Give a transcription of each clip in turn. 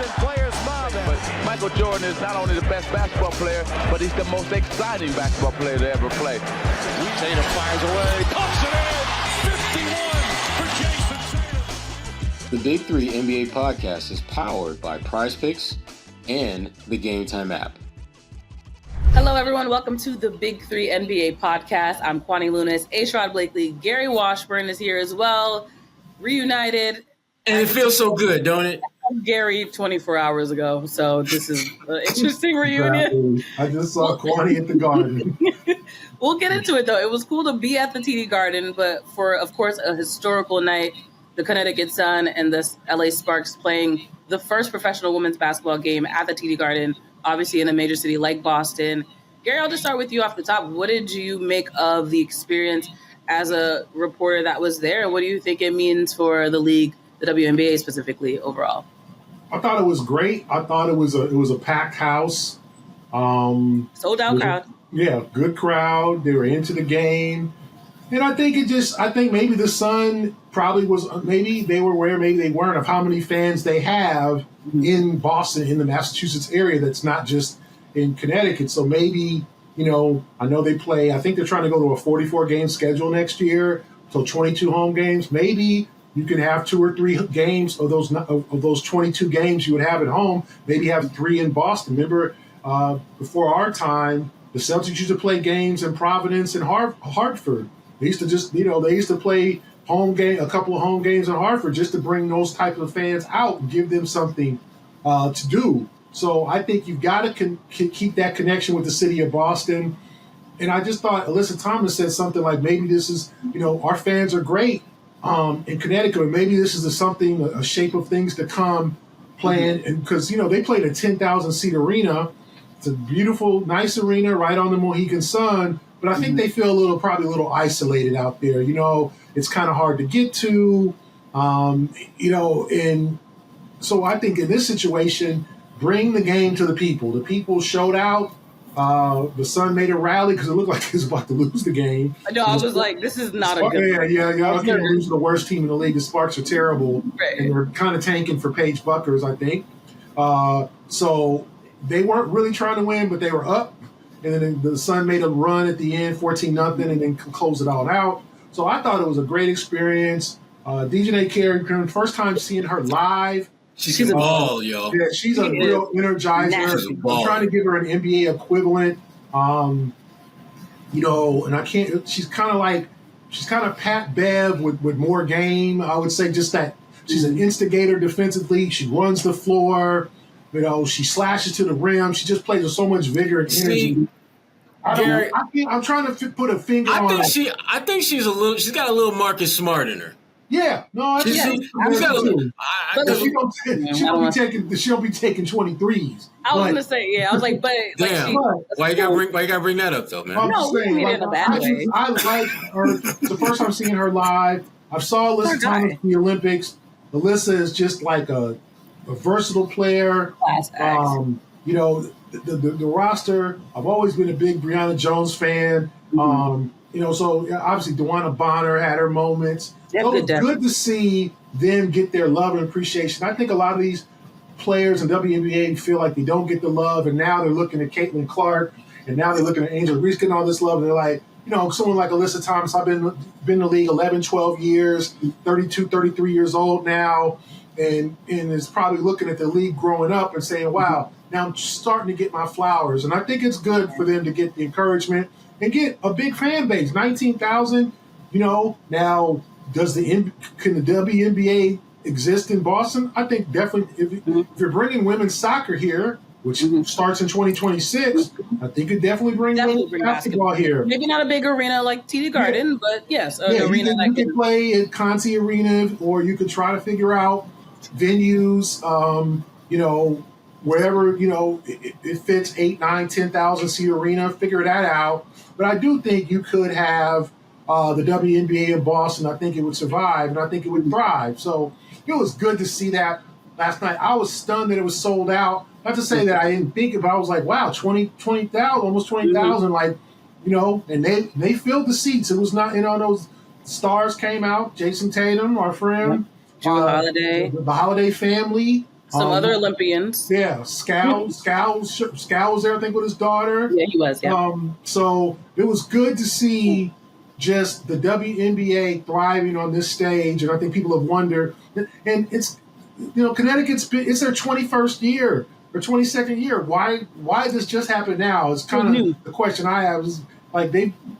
and players smiling. But Michael Jordan is not only the best basketball player, but he's the most exciting basketball player to ever play. Tatum fires away, pumps it in, 51 for Jason Tatum. The Big Three NBA podcast is powered by Prize Picks and the Game Time app. Hello, everyone. Welcome to the Big Three NBA podcast. I'm Kwani Lunis. Sherrod Blakely. Gary Washburn is here as well. Reunited. And it feels so good, don't it? Gary 24 hours ago. So this is an interesting reunion. I just saw Kwani at the Garden. We'll get into it, though. It was cool to be at the TD Garden, but for, of course, a historical night, the Connecticut Sun and the LA Sparks playing the first professional women's basketball game at the TD Garden, obviously in a major city like Boston. Gary, I'll just start with you off the top. What did you make of the experience as a reporter that was there? And what do you think it means for the league, the WNBA specifically, overall? I thought it was great. I thought it was a packed house. Sold out crowd. Yeah, good crowd. They were into the game. And I think maybe the Sun probably was, maybe they were where maybe they weren't, of how many fans they have in Boston, in the Massachusetts area, that's not just in Connecticut. So maybe, I know they play, I think they're trying to go to a 44-game schedule next year, so 22 home games. Maybe you can have 2 or 3 games of those 22 games you would have at home, maybe have 3 in Boston. Remember, before our time, the Celtics used to play games in Providence and Hartford. They used to just, they used to play a couple of home games in Hartford just to bring those types of fans out and give them something to do. So I think you've got to keep that connection with the city of Boston. And I just thought Alyssa Thomas said something like, maybe this is, our fans are great in Connecticut, and maybe this is a shape of things to come playing. And because, they played a 10,000-seat arena. It's a beautiful, nice arena right on the Mohegan Sun. But I think they feel probably a little isolated out there. It's kind of hard to get to, and so I think in this situation, bring the game to the people. The people showed out. The Sun made a rally because it looked like he was about to lose the game. No, I was like, this is not a good Yeah. I can't lose to the worst team in the league. The Sparks are terrible. Right. And they're kind of tanking for Paige Buckers, I think. So they weren't really trying to win, but they were up. And then the Sun made a run at the end, 14-0, and then closed it all out. So I thought it was a great experience. DJ Kerr, first time seeing her live. She's a ball, yo. Yeah, she's a real energizer. I'm trying to give her an NBA equivalent. And I can't. She's kind of Pat Bev with more game. I would say just that she's an instigator defensively. She runs the floor. She slashes to the rim. She just plays with so much vigor and energy. I'm trying to put a finger on her. I think she's got a little Marcus Smart in her. Yeah, no, she don't be taking 23s. I was gonna say, yeah. I was like, but damn, why you gotta bring that up though, man? We mean it in a bad way. I like her. It's the first time seeing her live. I saw Alyssa Thomas in the Olympics. Alyssa is just like a versatile player. The roster. I've always been a big Breonna Jones fan. So obviously DeWanna Bonner had her moments. So it's good to see them get their love and appreciation. I think a lot of these players in WNBA feel like they don't get the love, and now they're looking at Caitlin Clark, and now they're looking at Angel Reese getting all this love, and they're like, someone like Alyssa Thomas, I've been in the league 11, 12 years, 32, 33 years old now, and is probably looking at the league growing up and saying, wow, now I'm starting to get my flowers. And I think it's good for them to get the encouragement and get a big fan base, 19,000, now can the WNBA exist in Boston? I think definitely if you're bringing women's soccer here, which starts in 2026, I think it definitely bring basketball here. Maybe not a big arena like TD Garden, but yes, an arena you can play at Conti Arena, or you could try to figure out venues, wherever, it fits 8, 9, 10,000 seat arena, figure that out. But I do think you could have the WNBA in Boston. I think it would survive, and I think it would thrive. So it was good to see that last night. I was stunned that it was sold out. Not to say that I didn't think about it. I was like, wow, 20,000, almost 20,000, and they filled the seats. It was not, those stars came out. Jason Tatum, our friend. Holiday. The Holiday family. Some other Olympians. Yeah, Scal was there, I think, with his daughter. Yeah, he was, yeah. So it was good to see just the WNBA thriving on this stage, and I think people have wondered. And it's, Connecticut's it's their 21st year or 22nd year. Why did this just happen now? It's kind of the question I have. Is like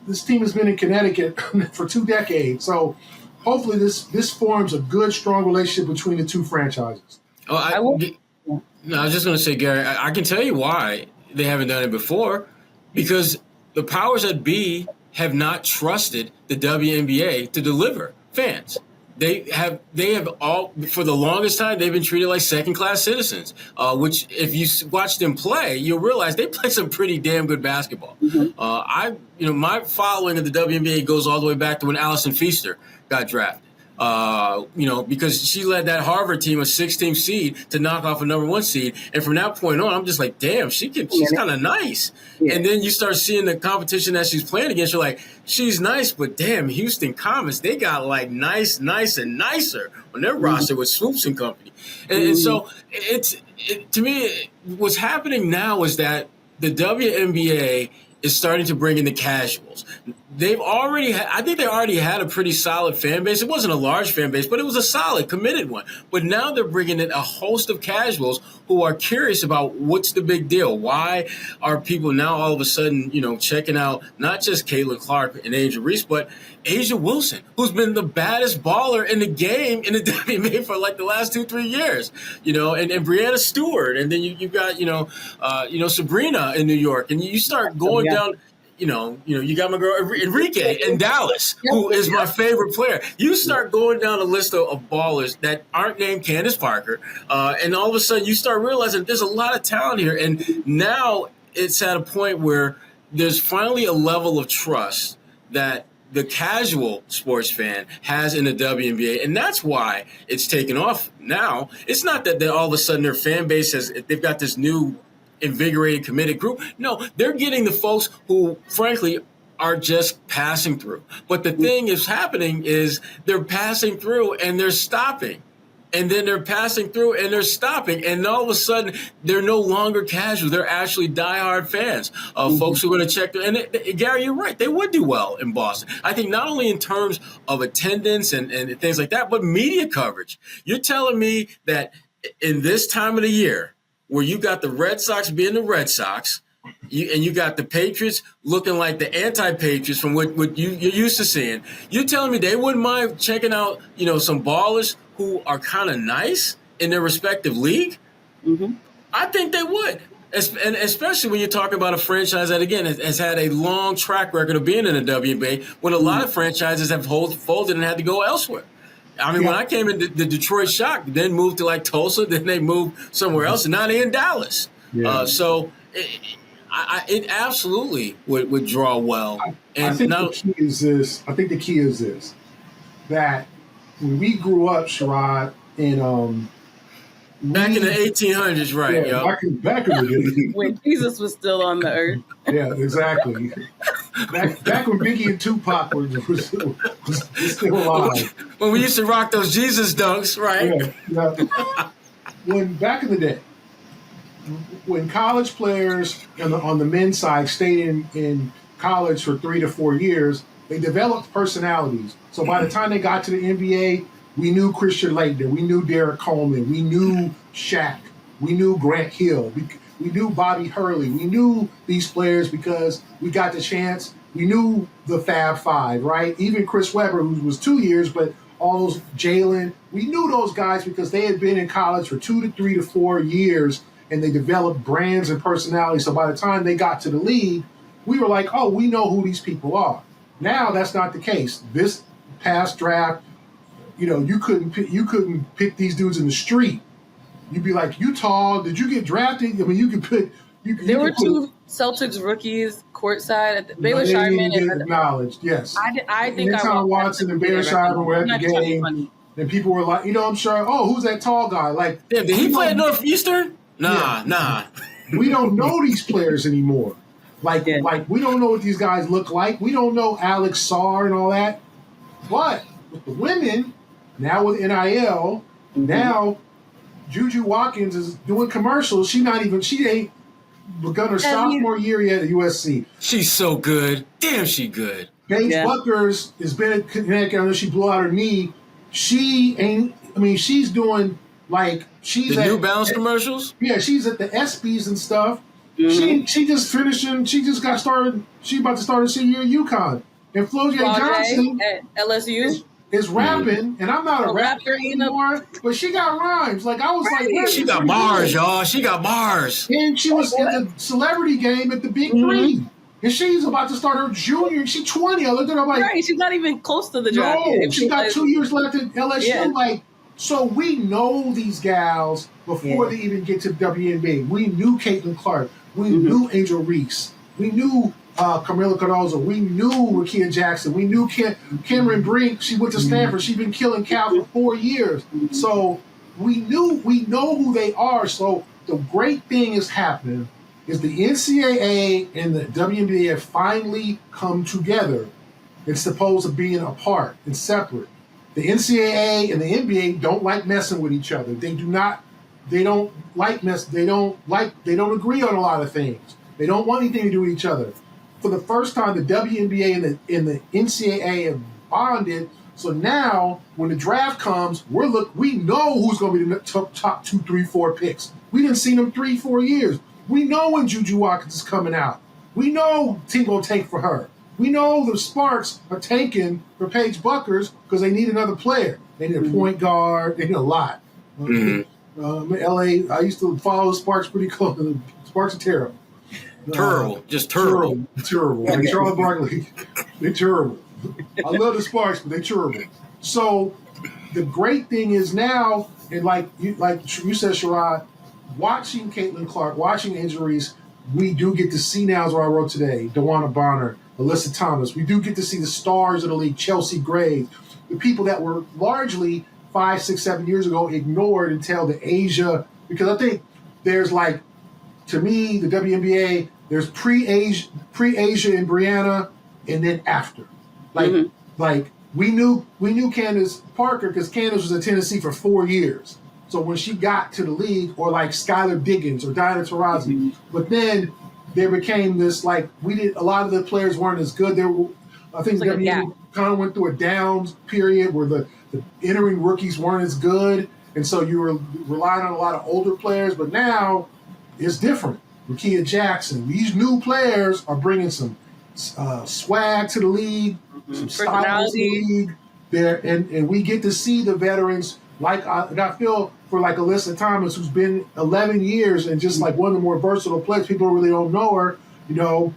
this team has been in Connecticut for 2 decades, so hopefully this forms a good, strong relationship between the two franchises. I was just going to say, Gary, I can tell you why they haven't done it before, because the powers that be have not trusted the WNBA to deliver fans. They have all, for the longest time, they've been treated like second-class citizens, which if you watch them play, you'll realize they play some pretty damn good basketball. Mm-hmm. My following of the WNBA goes all the way back to when Allison Feaster got drafted. Because she led that Harvard team, a 6-team seed, to knock off a number 1 seed. And from that point on, I'm just like, damn, she's kind of nice. Yeah. And then you start seeing the competition that she's playing against. You're like, she's nice, but damn, Houston Comets, they got like nice, and nicer on their roster with Swoops and company. And so to me, what's happening now is that the WNBA is starting to bring in the casuals. I think they already had a pretty solid fan base. It wasn't a large fan base, but it was a solid, committed one. But now they're bringing in a host of casuals who are curious about what's the big deal. Why are people now all of a sudden, checking out not just Caitlin Clark and Angel Reese, but A'ja Wilson, who's been the baddest baller in the game in the WNBA for like the last 2-3 years, and Brianna Stewart, and then you've got Sabrina in New York, and you start going down. You got my girl Enrique in Dallas, who is my favorite player. You start going down a list of ballers that aren't named Candace Parker, and all of a sudden you start realizing there's a lot of talent here. And now it's at a point where there's finally a level of trust that the casual sports fan has in the WNBA, and that's why it's taken off now. It's not that all of a sudden their fan base they've got this new invigorated, committed group. No, they're getting the folks who, frankly, are just passing through. But the thing is happening is they're passing through and they're stopping. And then they're passing through and they're stopping. And all of a sudden, they're no longer casual. They're actually diehard fans, folks who are going to check. And Gary, you're right. They would do well in Boston. I think not only in terms of attendance and things like that, but media coverage. You're telling me that in this time of the year, where you got the Red Sox being the Red Sox, and you got the Patriots looking like the anti-Patriots from what you're used to seeing, you're telling me they wouldn't mind checking out, some ballers who are kind of nice in their respective league? Mm-hmm. I think they would. And especially when you're talking about a franchise that, again, has had a long track record of being in the WNBA, when a lot of franchises have folded and had to go elsewhere. I mean, when I came in, the Detroit Shock, then moved to like Tulsa, then they moved somewhere else, and now they're in Dallas. Yeah. So it absolutely would draw well. I think the key is this, that when we grew up, Sherrod, in back in the 1800s, right? Yeah, back in the day. When Jesus was still on the earth. Yeah, exactly. Back when Biggie and Tupac were still alive. When we used to rock those Jesus dunks, right? Yeah. When back in the day, when college players on the men's side stayed in college for 3 to 4 years, they developed personalities. So by the time they got to the NBA, we knew Christian Laettner, we knew Derek Coleman, we knew Shaq, we knew Grant Hill, we knew Bobby Hurley, we knew these players because we got the chance. We knew the Fab Five, right? Even Chris Webber, who was 2 years, but all those Jaylen, we knew those guys because they had been in college for 2 to 3 to 4 years, and they developed brands and personalities. So by the time they got to the league, we were like, oh, we know who these people are. Now that's not the case. This past draft, you couldn't pick these dudes in the street. You'd be like, you tall? Did you get drafted? I mean, you could put. There were 2 Celtics rookies courtside. Baylor Sharman and acknowledged. Yes, I think Tom Watson and Baylor Sharman were at the game, and people were like, I'm sure. Oh, who's that tall guy? Like, yeah, did he play at Northeastern? Nah. We don't know these players anymore. Like we don't know what these guys look like. We don't know Alex Sarr and all that. But with the women, now with NIL, now Juju Watkins is doing commercials. She ain't begun her sophomore year yet at USC. She's so good. Damn, she good. Paige Buckers has been at Connecticut. I know she blew out her knee. She ain't. I mean, she's doing like she's the at New Balance commercials. Yeah, she's at the ESPYs and stuff. Mm-hmm. She just finishing. She just got started. She's about to start her senior year at UConn. And Flo J. Johnson at LSU is rapping, and I'm not a rapper anymore, but she got rhymes. Like I was like, she got bars, y'all. She got bars. And she was in the celebrity game at the Big Three. And she's about to start her junior. She's 20. I looked at her like, right. She's not even close to the draft. No, she got 2 years left at LSU. Yeah. Like, so we know these gals before they even get to WNBA. We knew Caitlin Clark. We knew Angel Reese. We knew Camila Cardozo. We knew Rakia Jackson. We knew Cameron Brink. She went to Stanford. She's been killing Cal for 4 years. So we know who they are. So the great thing is happening is the NCAA and the WNBA have finally come together. It's supposed to be apart and separate. The NCAA and the NBA don't like messing with each other. They don't agree on a lot of things. They don't want anything to do with each other. For the first time, the WNBA and the NCAA have bonded. So now, when the draft comes, we know who's going to be the top 2, 3, 4 picks. We didn't see them 3-4 years. We know when Juju Watkins is coming out. We know team will tank for her. We know the Sparks are tanking for Paige Buckers because they need another player. They need a point guard. They need a lot. LA, I used to follow the Sparks pretty close. The Sparks are terrible. Just terrible. Terrible. Like Charles Barkley, they're terrible. I love the Sparks, but they're terrible. So the great thing is now, and like you said, Sherrod, watching Caitlin Clark, watching Angel Reese, we do get to see now, as what I wrote today, DeWanna Bonner, Alyssa Thomas. We do get to see the stars of the league, Chelsea Gray, the people that were largely 5, 6, 7 years ago ignored until the Asia, because I think there's like, to me, the WNBA, there's pre-Asia and Brianna, and then after. Like we knew Candace Parker because Candace was at Tennessee for 4 years. So when she got to the league, or like Skylar Diggins or Diana Taurasi, but then there became this like a lot of the players weren't as good. I think the WNBA kind of went through a down period where the entering rookies weren't as good, and so you were relying on a lot of older players. But now it's different. Rakia Jackson, these new players are bringing some swag to the league, some style to the league. There, and we get to see the veterans. Like I feel for like Alyssa Thomas, who's been 11 years and just like one of the more versatile players. People really don't know her, and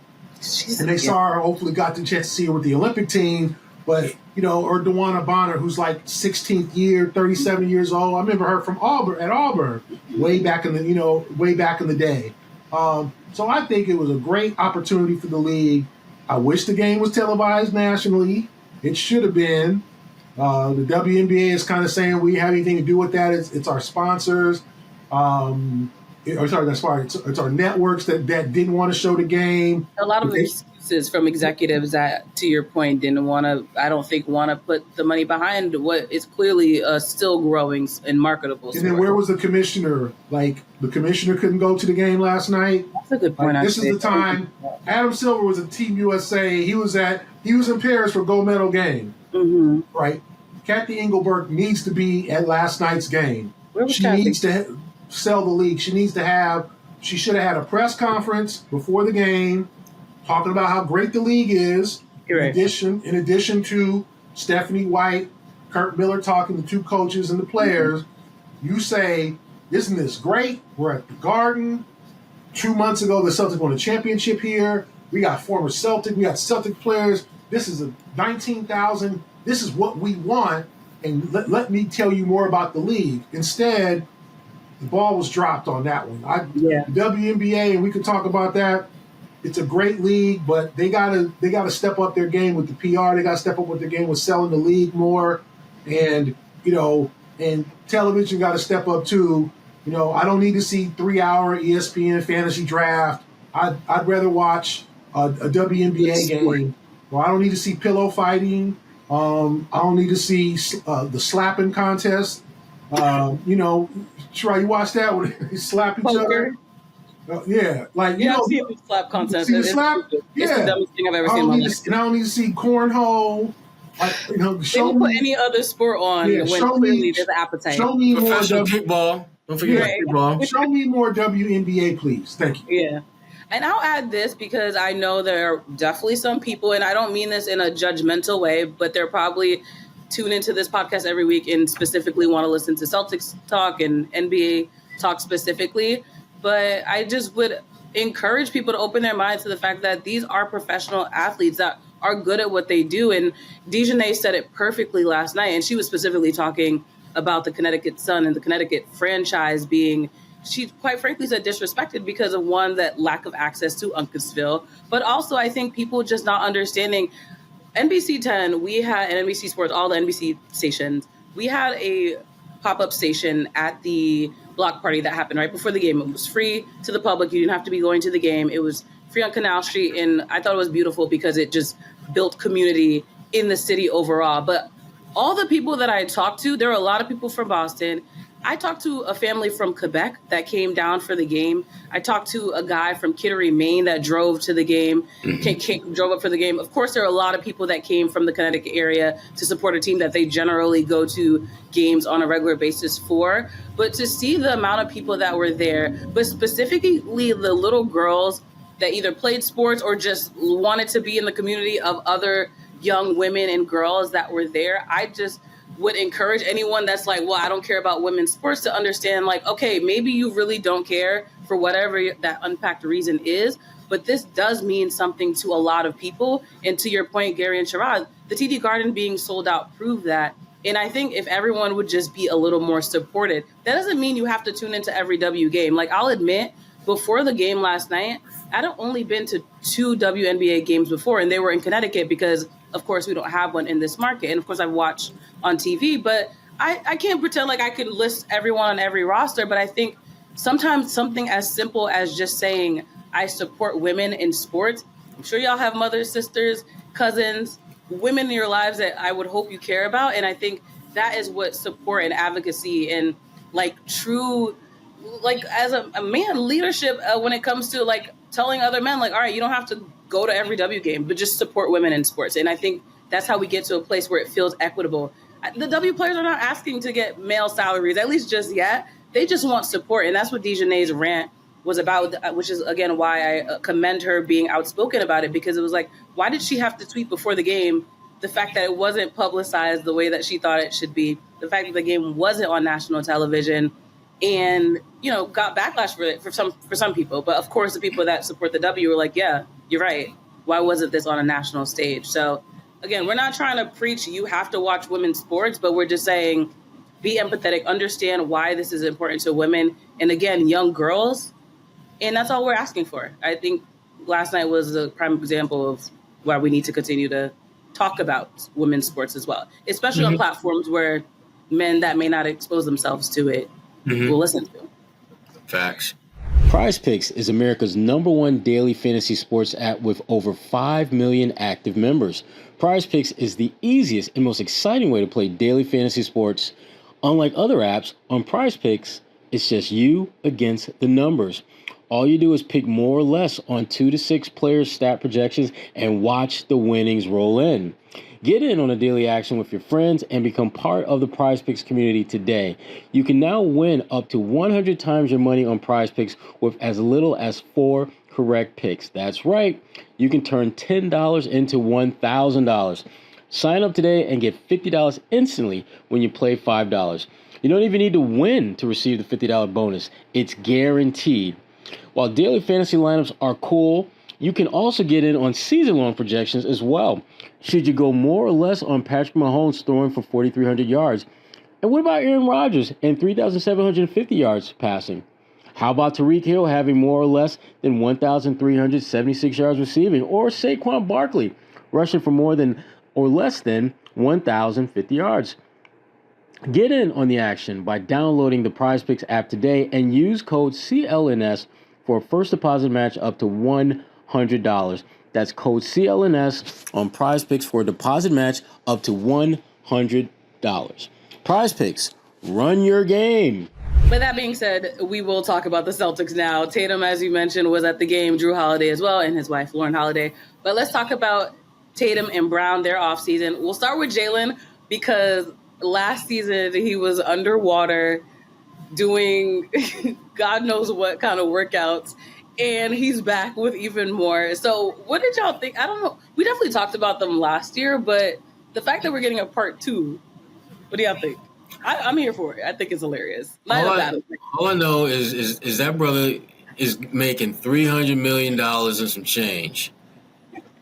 they saw her. Hopefully, got the chance to see her with the Olympic team. But or DeWanna Bonner, who's like 16th year, 37 years old. I remember her from Auburn, way back in the day. So I think it was a great opportunity for the league. I wish the game was televised nationally. It should have been. The WNBA is kind of saying we have anything to do with that. It's our sponsors. It's our networks that didn't want to show the game. A lot of excuses from executives that, to your point, want to put the money behind what is clearly a still growing and marketable sport. And then where was the commissioner? Like, the commissioner couldn't go to the game last night. That's a good point. Like, this is the time. Adam Silver was at Team USA. He was in Paris for gold medal game. Mm-hmm. Right? Kathy Engelberg needs to be at last night's game. She needs to sell the league. She should have had a press conference before the game talking about how great the league is. Right. In addition to Stephanie White, Kurt Miller talking to two coaches and the players, you say, isn't this great? We're at the Garden. 2 months ago, the Celtics won a championship here. We got former Celtic. We got Celtic players. This is a 19,000. This is what we want. And let me tell you more about the league. Instead, the ball was dropped on that one. WNBA, and we could talk about that. It's a great league, but they gotta step up their game with the PR. They gotta step up with their game with selling the league more, and and television got to step up too. I don't need to see 3-hour ESPN fantasy draft. I'd rather watch a WNBA game. Well, I don't need to see pillow fighting. I don't need to see the slapping contest. Try you watch that when they slap each Poker. other. Yeah, like I've seen the slap contest. See the slap? It's the dumbest thing I've ever seen in my life. And I don't need to see cornhole. They will put any other sport on when clearly there's an appetite. Show me more kickball. Don't forget kickball. Show me more WNBA, please. Thank you. Yeah. And I'll add this because I know there are definitely some people, and I don't mean this in a judgmental way, but they're probably tune into this podcast every week and specifically want to listen to Celtics talk and NBA talk specifically. But I just would encourage people to open their minds to the fact that these are professional athletes that are good at what they do. And Dejanay said it perfectly last night, and she was specifically talking about the Connecticut Sun and the Connecticut franchise being, she quite frankly said, disrespected because of, one, that lack of access to Uncasville, but also I think people just not understanding. NBC 10, we had, and NBC Sports, all the NBC stations, we had a pop-up station at the block party that happened right before the game. It was free to the public. You didn't have to be going to the game. It was free on Canal Street, and I thought it was beautiful because it just built community in the city overall. But all the people that I talked to, there were a lot of people from Boston. I talked to a family from Quebec that came down for the game. I talked to a guy from Kittery, Maine that drove to the game, drove up for the game. Of course, there are a lot of people that came from the Connecticut area to support a team that they generally go to games on a regular basis for. But to see the amount of people that were there, but specifically the little girls that either played sports or just wanted to be in the community of other young women and girls that were there, I just would encourage anyone that's like, well, I don't care about women's sports, to understand, like, okay, maybe you really don't care for whatever that unpacked reason is, but this does mean something to a lot of people. And to your point, Gary and Sherrod, the TD Garden being sold out proved that. And I think if everyone would just be a little more supported, that doesn't mean you have to tune into every W game. Like, I'll admit, before the game last night, I'd only been to 2 WNBA games before, and they were in Connecticut because, of course, we don't have one in this market. And, of course, I've watched on TV, but I can't pretend like I could list everyone on every roster. But I think sometimes something as simple as just saying, I support women in sports. I'm sure y'all have mothers, sisters, cousins, women in your lives that I would hope you care about. And I think that is what support and advocacy and, like, true, like, as a man, leadership when it comes to, like, telling other men, like, all right, you don't have to go to every W game, but just support women in sports. And I think that's how we get to a place where it feels equitable. The W players are not asking to get male salaries, at least just yet. They just want support. And that's what Dejanay's rant was about, which is, again, why I commend her being outspoken about it, because it was like, why did she have to tweet before the game the fact that it wasn't publicized the way that she thought it should be, the fact that the game wasn't on national television, and, you know, got backlash for it for some people. But, of course, the people that support the W were like, yeah, you're right. Why wasn't this on a national stage? So, again, we're not trying to preach you have to watch women's sports, but we're just saying be empathetic, understand why this is important to women, and, again, young girls. And that's all we're asking for. I think last night was a prime example of why we need to continue to talk about women's sports as well, especially on platforms where men that may not expose themselves to it will listen to. Facts. Prize Picks is America's #1 daily fantasy sports app with over 5 million active members. Prize Picks is the easiest and most exciting way to play daily fantasy sports. Unlike other apps, on Prize Picks, it's just you against the numbers. All you do is pick more or less on 2 to 6 players' stat projections and watch the winnings roll in. Get in on the daily action with your friends and become part of the Prize Picks community today. You can now win up to 100 times your money on Prize Picks with as little as 4 correct picks. That's right. You can turn $10 into $1,000. Sign up today and get $50 instantly when you play $5. You don't even need to win to receive the $50 bonus. It's guaranteed. While daily fantasy lineups are cool, you can also get in on season-long projections as well. Should you go more or less on Patrick Mahomes throwing for 4,300 yards? And what about Aaron Rodgers and 3,750 yards passing? How about Tyreek Hill having more or less than 1,376 yards receiving? Or Saquon Barkley rushing for more than or less than 1,050 yards? Get in on the action by downloading the Prize Picks app today and use code CLNS for a first deposit match up to $100. That's code CLNS on Prize Picks for a deposit match up to $100. Prize Picks, Run your game. But that being said, we will talk about the Celtics now. Tatum, as you mentioned, was at the game, Drew Holiday as well, and his wife, Lauren Holiday. But let's talk about Tatum and Brown, their offseason. We'll start with Jaylen because last season he was underwater doing God knows what kind of workouts, and he's back with even more. So what did y'all think? I don't know. We definitely talked about them last year, but the fact that we're getting a part 2, what do y'all think? I'm here for it. I think it's hilarious. All I know is that brother is making $300 million and some change.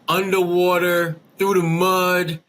Underwater, through the mud,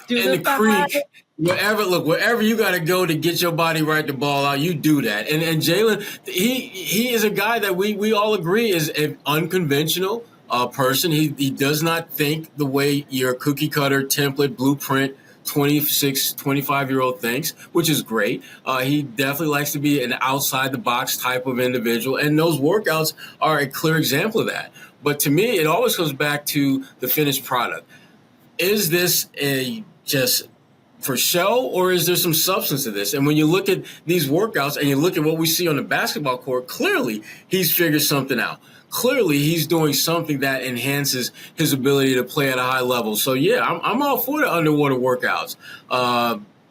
in the creek, wherever you got to go to get your body right to ball out, you do that. And Jaylen, he is a guy that we all agree is an unconventional person. He does not think the way your cookie cutter template blueprint 26, 25-year-old thinks, which is great. He definitely likes to be an outside-the-box type of individual, and those workouts are a clear example of that. But to me, it always comes back to the finished product. Is this just for show, or is there some substance to this? And when you look at these workouts and you look at what we see on the basketball court, clearly he's figured something out. Clearly, he's doing something that enhances his ability to play at a high level. So, yeah, I'm all for the underwater workouts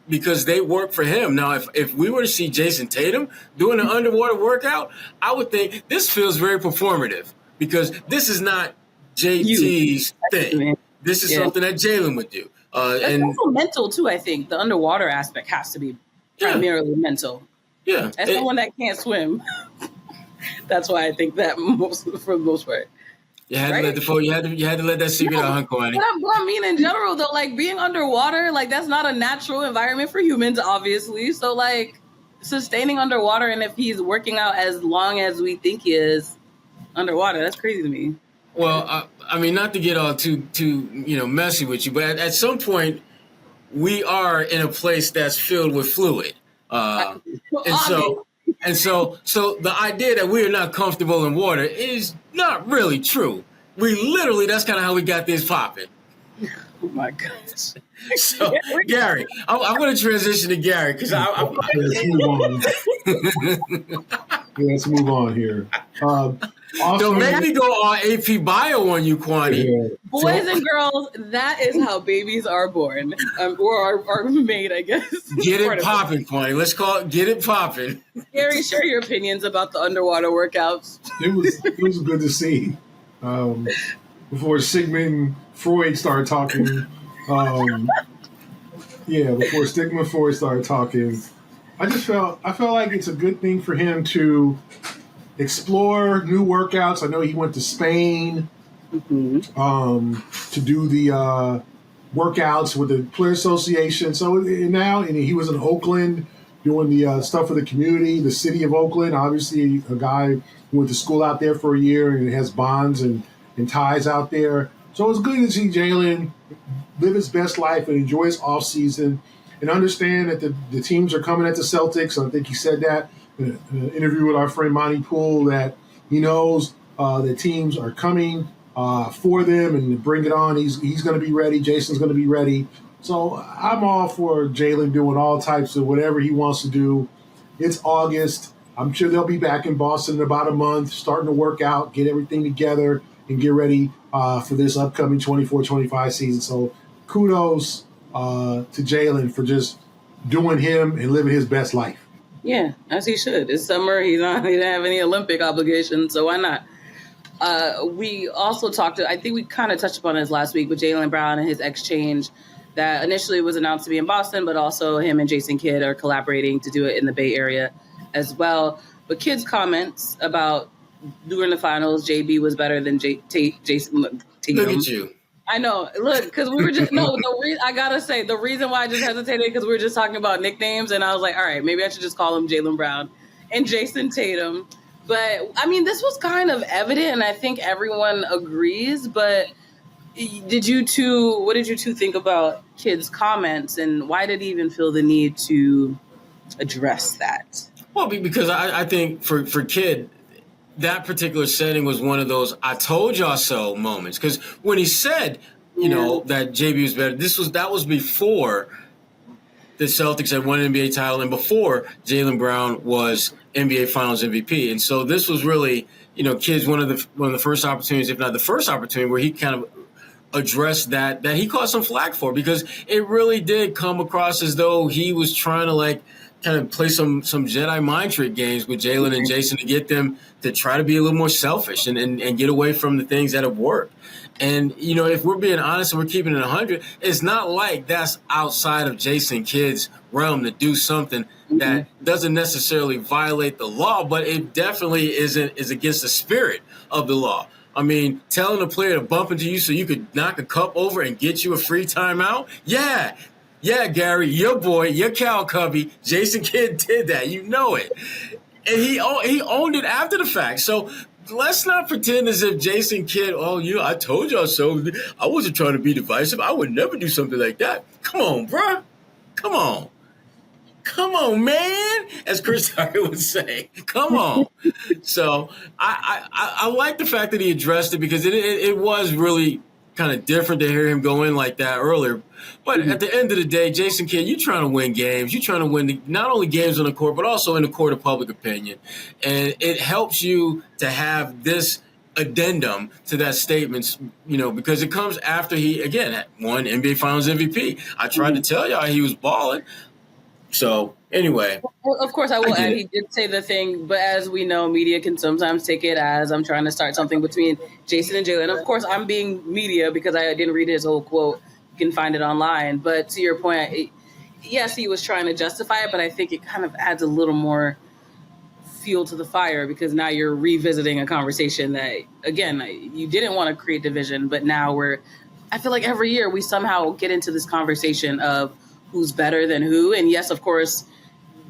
because they work for him. Now, if we were to see Jason Tatum doing an underwater workout, I would think this feels very performative because this is not JT's thing. This is something that Jaylen would do. That's also mental, too, I think. The underwater aspect has to be primarily mental. Yeah. As someone that can't swim. That's why I think that for the most part. You had to let that secret out, Kwani. But I mean, in general, though, like being underwater, like that's not a natural environment for humans, obviously. So, like sustaining underwater, and if he's working out as long as we think he is underwater, that's crazy to me. Well, I mean, not to get all too messy with you, but at some point, we are in a place that's filled with fluid, And so the idea that we are not comfortable in water is not really true. That's kind of how we got this popping. Oh, my gosh. So, Gary, I'm going to transition to Gary because Let's move on here. Don't make me go on AP Bio on you, Kwani. Yeah. Boys and girls, that is how babies are born or are made, I guess. Get it popping, Kwani. Let's call it get it popping. Gary, share your opinions about the underwater workouts. It was good to see. Before Sigmund Freud started talking, before Sigmund Freud started talking, I felt like it's a good thing for him to explore new workouts. I know he went to Spain to do the workouts with the Player Association. So now he was in Oakland doing the stuff for the community, the city of Oakland. Obviously, a guy who went to school out there for a year and has bonds and ties out there. So it's good to see Jaylen live his best life and enjoy his off season and understand that the teams are coming at the Celtics. I think he said that in an interview with our friend Monty Poole, that he knows that teams are coming for them and bring it on. He's going to be ready. Jason's going to be ready. So I'm all for Jaylen doing all types of whatever he wants to do. It's August. I'm sure they'll be back in Boston in about a month, starting to work out, get everything together, and get ready for this upcoming 24-25 season. So kudos to Jaylen for just doing him and living his best life. Yeah, as he should. It's summer. He didn't have any Olympic obligations, so why not? We also talked, I think we kind of touched upon this last week with Jaylen Brown and his exchange that initially was announced to be in Boston, but also him and Jason Kidd are collaborating to do it in the Bay Area as well. But Kidd's comments about during the finals, JB was better than Jason. Look at you. I know. Look, because we were just I gotta say the reason why I just hesitated because we were just talking about nicknames, and I was like, all right, maybe I should just call him Jaylen Brown and Jason Tatum. But I mean, this was kind of evident, and I think everyone agrees. But what did you two think about Kidd's comments, and why did he even feel the need to address that? Well, because I think for Kidd, that particular setting was one of those "I told y'all so" moments. Because when he said, that JB was better, that was before the Celtics had won an NBA title and before Jaylen Brown was NBA Finals MVP. And so this was really, kids, one of the first opportunities, if not the first opportunity, where he kind of addressed that he caught some flack for, because it really did come across as though he was trying to kind of play some Jedi mind trick games with Jaylen and Jason to get them to try to be a little more selfish and get away from the things that have worked. And, if we're being honest and we're keeping it 100, it's not like that's outside of Jason Kidd's realm to do something that doesn't necessarily violate the law, but it definitely is against the spirit of the law. I mean, telling a player to bump into you so you could knock a cup over and get you a free timeout? Yeah, Gary, your boy, your Cal Cubby, Jason Kidd did that. You know it. And he owned it after the fact. So let's not pretend as if Jason Kidd, I told y'all so. I wasn't trying to be divisive. I would never do something like that. Come on, bruh. Come on, man, as Chris Tucker would say. Come on. So I like the fact that he addressed it, because it was really kind of different to hear him go in like that earlier. But at the end of the day, Jason Kidd, you're trying to win games. You're trying to win not only games on the court, but also in the court of public opinion. And it helps you to have this addendum to that statement, because it comes after he, again, won NBA Finals MVP. I tried to tell y'all he was balling. So anyway. Well, of course, I will add, he did say the thing, but as we know, media can sometimes take it as I'm trying to start something between Jason and Jaylen. Of course, I'm being media because I didn't read his whole quote. You can find it online. But to your point, yes, he was trying to justify it, but I think it kind of adds a little more fuel to the fire, because now you're revisiting a conversation that, again, you didn't want to create division, but now I feel like every year we somehow get into this conversation of who's better than who. And yes, of course,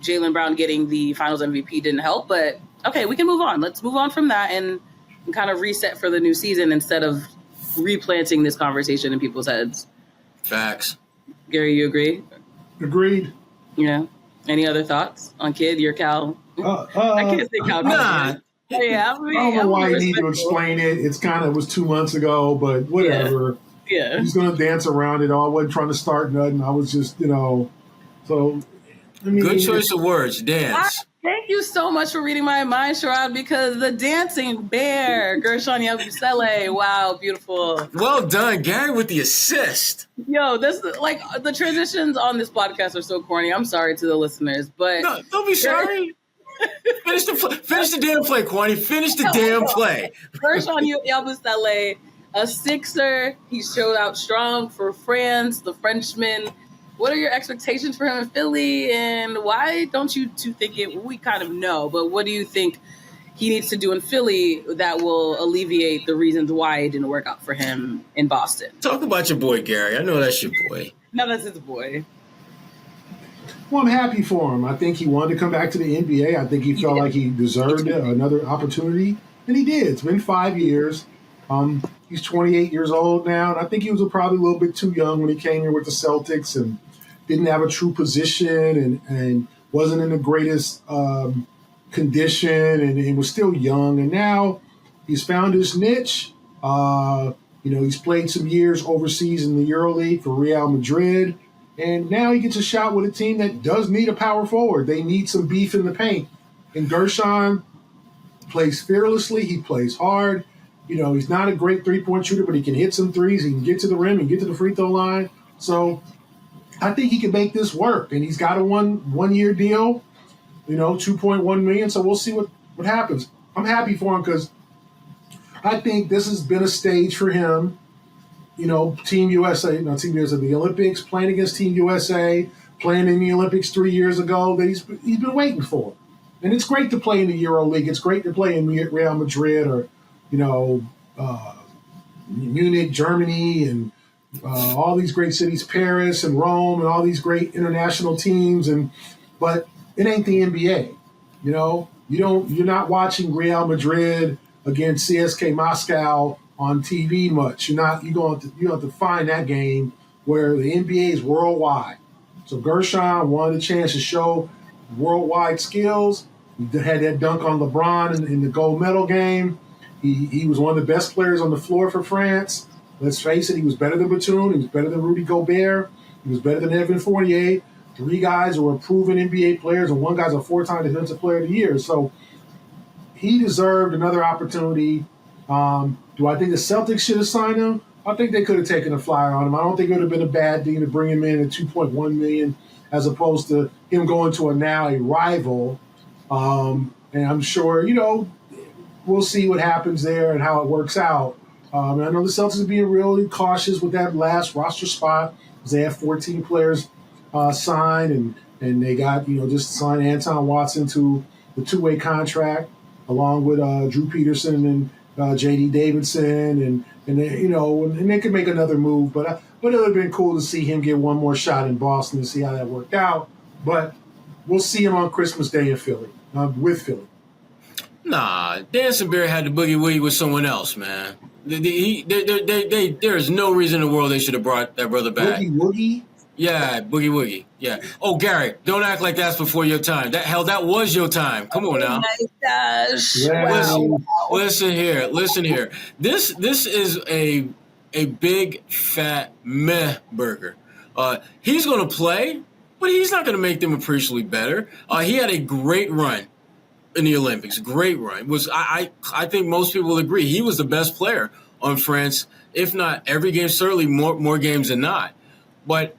Jaylen Brown getting the Finals MVP didn't help, but okay, we can move on. Let's move on from that and kind of reset for the new season instead of replanting this conversation in people's heads. Facts. Gary, you agree? Agreed. Yeah. Any other thoughts on Kidd, your Cal? I can't say Cal. Nah. Yeah, I don't know why you need to explain it. It was 2 months ago, but whatever. Yeah. He's going to dance around it all. I wasn't trying to start nothing. I was just, so, I mean. Good choice of words, dance. Thank you so much for reading my mind, Sherrod, because the dancing bear, Guershon Yabusele, wow, beautiful. Well done, Gary, with the assist. Yo, the transitions on this podcast are so corny. I'm sorry to the listeners, but. No, don't be sorry. Finish the damn play, Kwani. Finish the damn play. Guershon Yabusele, a Sixer. He showed out strong for France, the Frenchman. What are your expectations for him in Philly? And why don't you two think it? We kind of know, but what do you think he needs to do in Philly that will alleviate the reasons why it didn't work out for him in Boston? Talk about your boy, Gary. I know that's your boy. No, that's his boy. Well, I'm happy for him. I think he wanted to come back to the NBA. I think he felt like he deserved another opportunity, and he did. It's been 5 years. He's 28 years old now, and I think he was probably a little bit too young when he came here with the Celtics and didn't have a true position and wasn't in the greatest condition and was still young. And now he's found his niche. He's played some years overseas in the EuroLeague for Real Madrid. And now he gets a shot with a team that does need a power forward. They need some beef in the paint. And Guerschon plays fearlessly. He plays hard. He's not a great three-point shooter, but he can hit some threes. He can get to the rim and get to the free throw line. So I think he can make this work. And he's got a one-year deal, $2.1 million. So we'll see what happens. I'm happy for him because I think this has been a stage for him. Team USA, not Team USA, the Olympics, playing against Team USA, playing in the Olympics 3 years ago that he's been waiting for. And it's great to play in the EuroLeague. It's great to play in Real Madrid or, Munich, Germany, and all these great cities, Paris and Rome, and all these great international teams. But it ain't the NBA. You're not watching Real Madrid against CSK Moscow on TV much. You have to find that game where the NBA is worldwide. So Guerschon wanted a chance to show worldwide skills. He had that dunk on LeBron in the gold medal game. He was one of the best players on the floor for France. Let's face it, he was better than Batum. He was better than Rudy Gobert. He was better than Evan Fournier. 3 guys who are proven NBA players, and 1 guy's a 4-time Defensive Player of the Year. So he deserved another opportunity. Do I think the Celtics should have signed him? I think they could have taken a flyer on him. I don't think it would have been a bad thing to bring him in at $2.1 million as opposed to him going to a rival. And I'm sure, we'll see what happens there and how it works out. I know the Celtics are being really cautious with that last roster spot because they have 14 players signed, and they got, just signed Anton Watson to the 2-way contract along with Drew Peterson and J.D. Davidson, and they could make another move. But it would have been cool to see him get one more shot in Boston and see how that worked out. But we'll see him on Christmas Day in Philly, with Philly. Nah, Dancing Bear had the boogie woogie with someone else, man. There's no reason in the world they should have brought that brother back. Boogie woogie? Yeah, boogie woogie. Yeah. Oh, Gary, don't act like that's before your time. That was your time. Come on now. Oh my gosh! Yeah. Wow. Listen here. This is a big fat meh burger. He's going to play, but he's not going to make them appreciably better. He had a great run in the Olympics. Great run. I think most people will agree he was the best player on France, if not every game, certainly more games than not. But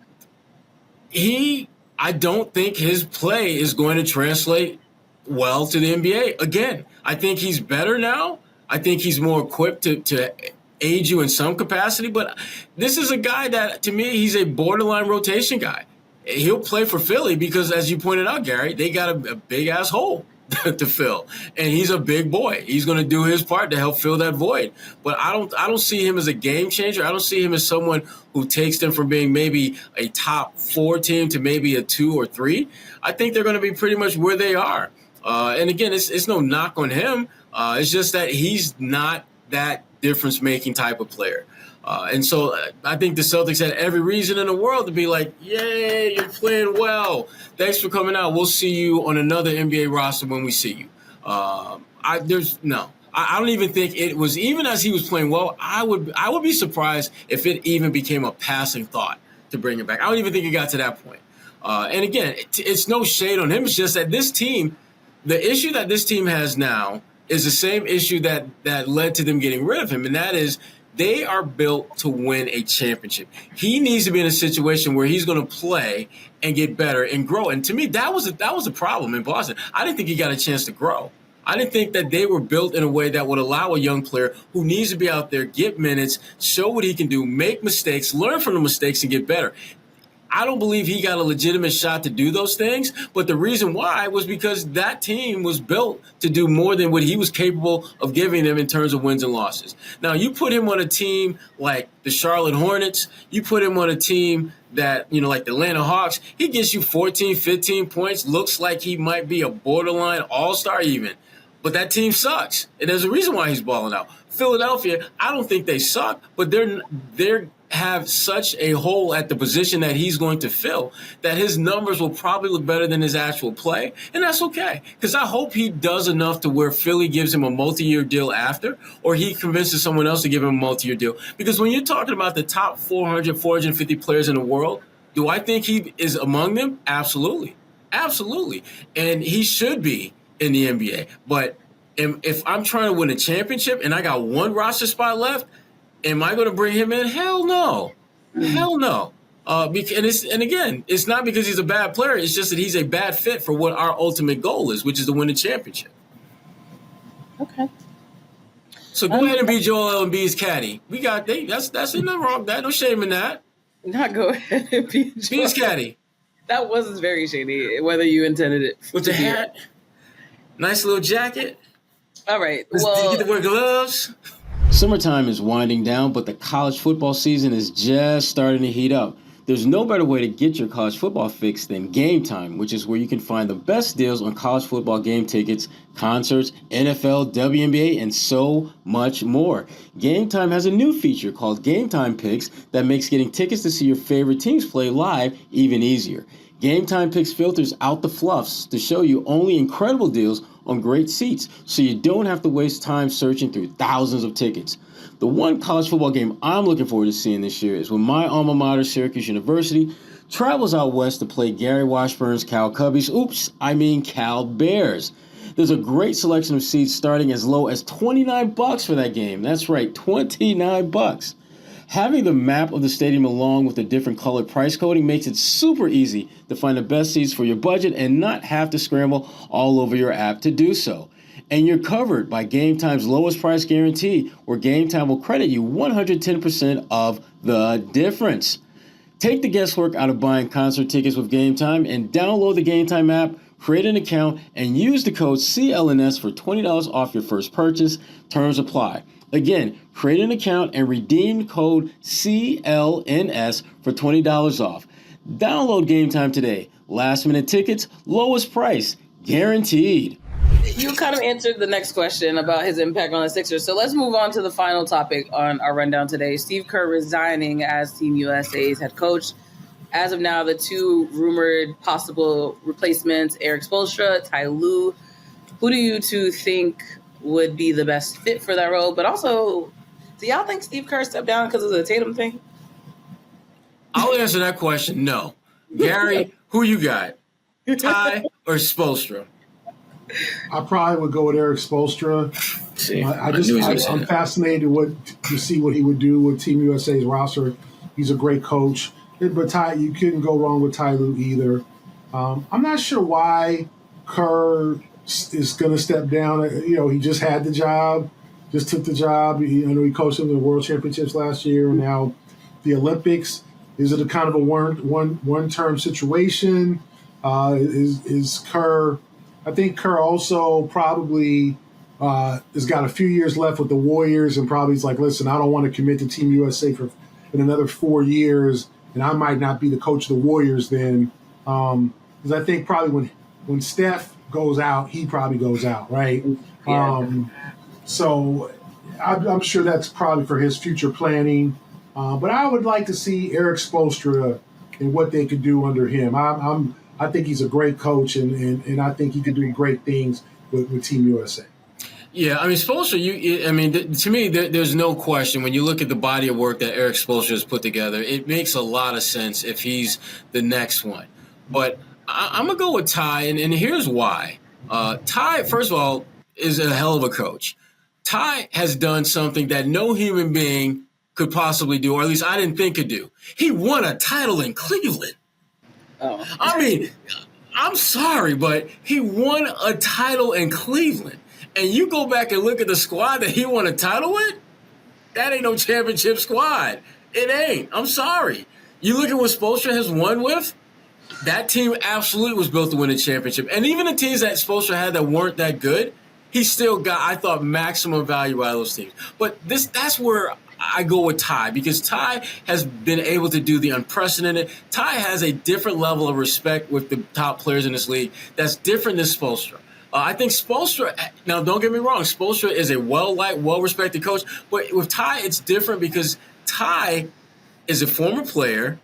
I don't think his play is going to translate well to the NBA. Again, I think he's better now. I think he's more equipped to aid you in some capacity. But this is a guy that, to me, he's a borderline rotation guy. He'll play for Philly because, as you pointed out, Gary, they got a big-ass hole to fill. And he's a big boy. He's going to do his part to help fill that void. But I don't see him as a game changer. I don't see him as someone who takes them from being maybe a top 4 team to maybe a 2 or 3. I think they're going to be pretty much where they are. And again, it's no knock on him. It's just that he's not that difference-making type of player. And so I think the Celtics had every reason in the world to be like, yay, you're playing well. Thanks for coming out. We'll see you on another NBA roster when we see you. I don't even think it was, even as he was playing well, I would be surprised if it even became a passing thought to bring him back. I don't even think it got to that point. And again, it's no shade on him. It's just that this team, the issue that this team has now is the same issue that led to them getting rid of him, and that is they are built to win a championship. He needs to be in a situation where he's going to play and get better and grow. And to me, that was a problem in Boston. I didn't think he got a chance to grow. I didn't think that they were built in a way that would allow a young player who needs to be out there, get minutes, show what he can do, make mistakes, learn from the mistakes, and get better. I don't believe he got a legitimate shot to do those things, but the reason why was because that team was built to do more than what he was capable of giving them in terms of wins and losses. Now, you put him on a team like the Charlotte Hornets, you put him on a team that, like the Atlanta Hawks, he gets you 14, 15 points, looks like he might be a borderline all-star even. But that team sucks, and there's a reason why he's balling out. Philadelphia, I don't think they suck, but they're have such a hole at the position that he's going to fill that his numbers will probably look better than his actual play, and that's okay. Because I hope he does enough to where Philly gives him a multi-year deal after, or he convinces someone else to give him a multi-year deal. Because when you're talking about the top 400, 450 players in the world, do I think he is among them? Absolutely. Absolutely. And he should be in the NBA. But if I'm trying to win a championship and I got one roster spot left, am I going to bring him in? Hell no. Hell no. And again, it's not because he's a bad player. It's just that he's a bad fit for what our ultimate goal is, which is to win a championship. Okay. So go ahead and be Joel Embiid's caddy. That's nothing wrong with that. No shame in that. Not go ahead and be his caddy. That was very shady, whether you intended it. With the hat. Nice little jacket. All right. Did you get to wear gloves? Summertime is winding down, but the college football season is just starting to heat up. There's no better way to get your college football fix than Game Time, which is where you can find the best deals on college football game tickets, concerts, NFL, WNBA, and so much more. Game Time has a new feature called Game Time Picks that makes getting tickets to see your favorite teams play live even easier. Game Time Picks filters out the fluffs to show you only incredible deals on great seats, so you don't have to waste time searching through thousands of tickets. The one college football game I'm looking forward to seeing this year is when my alma mater, Syracuse University, travels out west to play Gary Washburn's Cal Cubbies. Cal Bears. There's a great selection of seats starting as low as $29 for that game. That's right, $29. Having the map of the stadium along with the different colored price coding makes it super easy to find the best seats for your budget and not have to scramble all over your app to do so. And you're covered by Game Time's lowest price guarantee, where Game Time will credit you 110% of the difference. Take the guesswork out of buying concert tickets with Game Time and download the Game Time app, create an account, and use the code CLNS for $20 off your first purchase. Terms apply. Again, create an account and redeem code CLNS for $20 off. Download Game Time today. Last minute tickets, lowest price, guaranteed. You kind of answered the next question about his impact on the Sixers. So let's move on to the final topic on our rundown today. Steve Kerr resigning as Team USA's head coach. As of now, the two rumored possible replacements, Erik Spoelstra, Ty Lue. Who do you two think would be the best fit for that role? But also, do y'all think Steve Kerr stepped down because of the Tatum thing? I'll answer that question, no. Gary, who you got? Ty or Spoelstra? I probably would go with Erik Spoelstra. I'm fascinated to see what he would do with Team USA's roster. He's a great coach. But Ty, you couldn't go wrong with Ty Lue either. I'm not sure why Kerr is going to step down. He just had the job, just took the job. He coached in the World Championships last year, and now the Olympics. Is it a kind of a one-term situation? Is Kerr? I think Kerr also probably has got a few years left with the Warriors, and probably is like, listen, I don't want to commit to Team USA in another 4 years, and I might not be the coach of the Warriors then. Because I think probably when Steph goes out, he probably goes out, right? Yeah. So I'm sure that's probably for his future planning. But I would like to see Erik Spoelstra and what they could do under him. I think he's a great coach, and I think he could do great things with Team USA. Yeah, I mean, Spoelstra, to me, there's no question. When you look at the body of work that Erik Spoelstra has put together, it makes a lot of sense if he's the next one. But I'm going to go with Ty, and here's why. Ty, first of all, is a hell of a coach. Ty has done something that no human being could possibly do, or at least I didn't think could do. He won a title in Cleveland. Oh. I mean, I'm sorry, but he won a title in Cleveland. And you go back and look at the squad that he won a title with, that ain't no championship squad. It ain't. I'm sorry. You look at what Spoelstra has won with, that team absolutely was built to win a championship. And even the teams that Spoelstra had that weren't that good, he still got, I thought, maximum value out of those teams. But that's where I go with Ty, because Ty has been able to do the unprecedented. Ty has a different level of respect with the top players in this league that's different than Spoelstra. I think Spoelstra, now don't get me wrong, Spoelstra is a well-liked, well-respected coach, but with Ty, it's different because Ty is a former player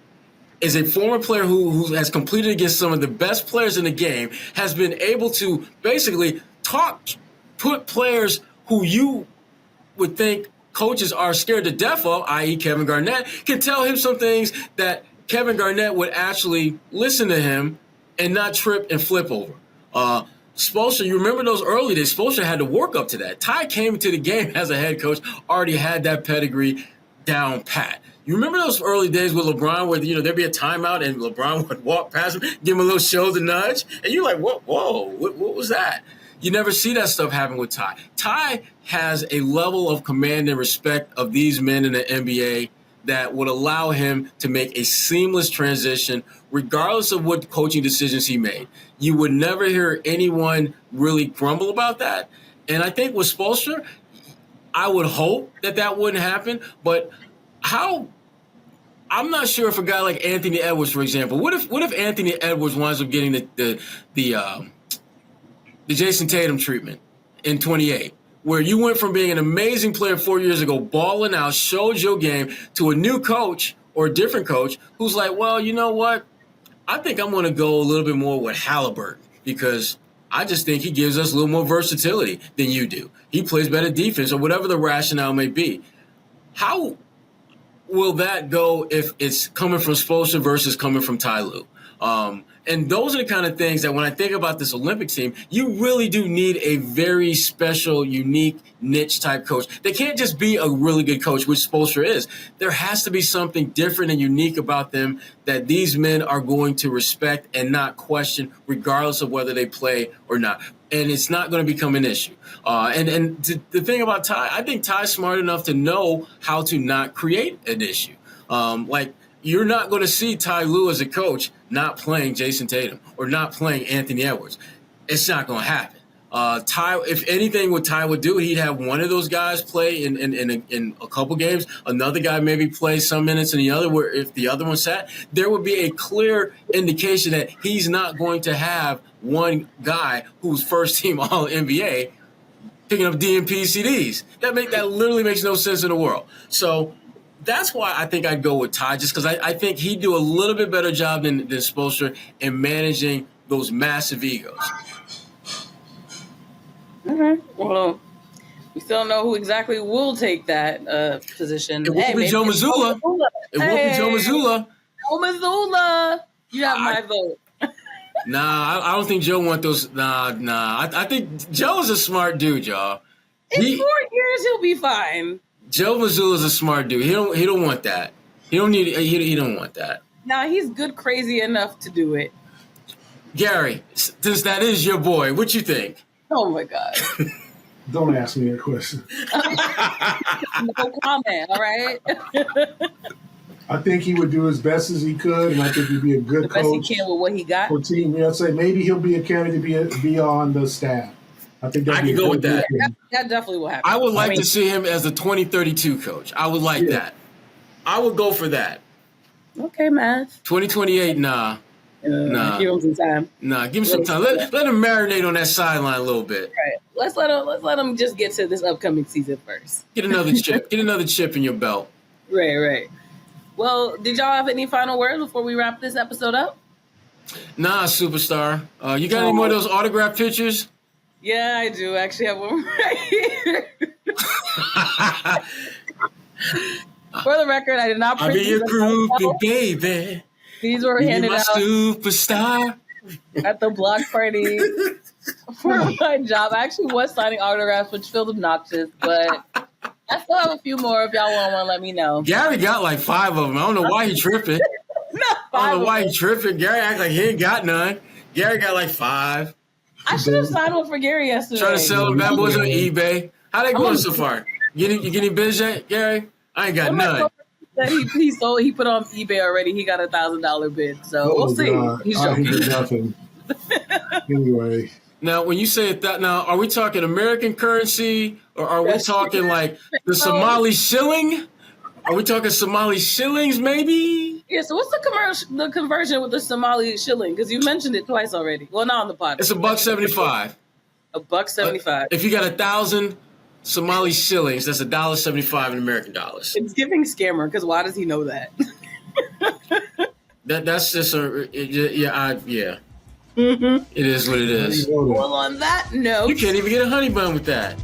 who has competed against some of the best players in the game, has been able to basically put players who you would think coaches are scared to death of, i.e. Kevin Garnett, can tell him some things that Kevin Garnett would actually listen to him and not trip and flip over. Spoelstra, you remember those early days, Spoelstra had to work up to that. Ty came to the game as a head coach, already had that pedigree down pat. You remember those early days with LeBron where, there'd be a timeout and LeBron would walk past him, give him a little shoulder nudge, and you're like, whoa, what was that? You never see that stuff happen with Ty. Ty has a level of command and respect of these men in the NBA that would allow him to make a seamless transition regardless of what coaching decisions he made. You would never hear anyone really grumble about that. And I think with Spoelstra, I would hope that wouldn't happen. But I'm not sure if a guy like Anthony Edwards, for example, what if Anthony Edwards winds up getting the Jason Tatum treatment in 28, where you went from being an amazing player 4 years ago, balling out, showed your game, to a new coach or a different coach who's like, well, you know what? I think I'm going to go a little bit more with Halliburton because I just think he gives us a little more versatility than you do. He plays better defense or whatever the rationale may be. will that go if it's coming from Spoelstra versus coming from Ty Lue? And those are the kind of things that when I think about this Olympic team, you really do need a very special, unique, niche type coach. They can't just be a really good coach, which Spoelstra is. There has to be something different and unique about them that these men are going to respect and not question, regardless of whether they play or not. And it's not going to become an issue. The thing about Ty, I think Ty's smart enough to know how to not create an issue. You're not going to see Ty Lue as a coach not playing Jason Tatum or not playing Anthony Edwards. It's not going to happen. Ty, if anything, what Ty would do, he'd have one of those guys play in a couple games, another guy maybe play some minutes, and the other, where if the other one sat, there would be a clear indication that he's not going to have one guy who's first team All NBA picking up DNP CDs. That literally makes no sense in the world. So that's why I think I'd go with Ty, just because I think he'd do a little bit better job than Spoelstra in managing those massive egos. Okay. Well, we still don't know who exactly will take that position. It won't be Joe Mazzulla. It won't be Joe Mazzulla. Joe Mazzulla. You have my vote. Nah, I don't think Joe wants those. Nah. I think Joe's a smart dude, y'all. In 4 years, he'll be fine. Joe Mazzulla's a smart dude. He don't want that. He don't want that. Nah, he's good crazy enough to do it. Gary, since that is your boy, what you think? Oh my God. Don't ask me that question. No comment, all right? I think he would do as best as he could, and I think he'd be a good coach. The best he can with what he got. For team, I'd say maybe he'll be a candidate to be on the staff. I think I can go with that. That definitely will happen. I would like to see him as a 2032 coach. I would like that. I would go for that. Okay, man. 2028, nah. Give him some time. Nah, give him some time. Let him marinate on that sideline a little bit. Right. Let's let him just get to this upcoming season first. Get another chip. Get another chip in your belt. Right. Well, did y'all have any final words before we wrap this episode up? Nah, superstar. You got any more of those autograph pictures? Yeah, I do. I actually have one right here. For the record, I did not print I'll be your groupie, baby. These were handed my out superstar at the block party for my job. I actually was signing autographs, which feels obnoxious, but I still have a few more. If y'all want one, let me know. Gary got like 5 of them. I don't know why he tripping. I don't know why he tripping. Gary act like he ain't got none. Gary got like 5. I should have signed one for Gary yesterday. Trying to sell the bad boys on eBay. How they going so far? You getting bids yet, Gary? I ain't got none. He put on eBay already. He got $1,000 bid. So we'll see. God. He's joking. Nothing. Anyway. Now, when you say that, now are we talking American currency or are we talking like the Somali shilling? Are we talking Somali shillings, maybe? Yeah. So what's the conversion with the Somali shilling? Because you mentioned it twice already. Well, not on the podcast. It's $1.75. $1.75. If you got 1,000 Somali shillings, that's $1.75 in American dollars. It's giving scammer because why does he know that? That's just yeah. Mm-hmm. It is what it is. Well, on that note, you can't even get a honey bun with that.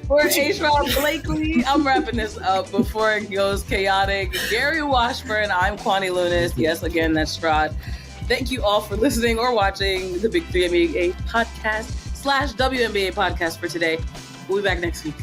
For Sherrod Blakely, I'm wrapping this up before it goes chaotic. Gary Washburn, I'm Kwani Lunis. Yes, again, that's Sherrod. Thank you all for listening or watching the Big 3 NBA podcast / WNBA podcast for today. We'll be back next week.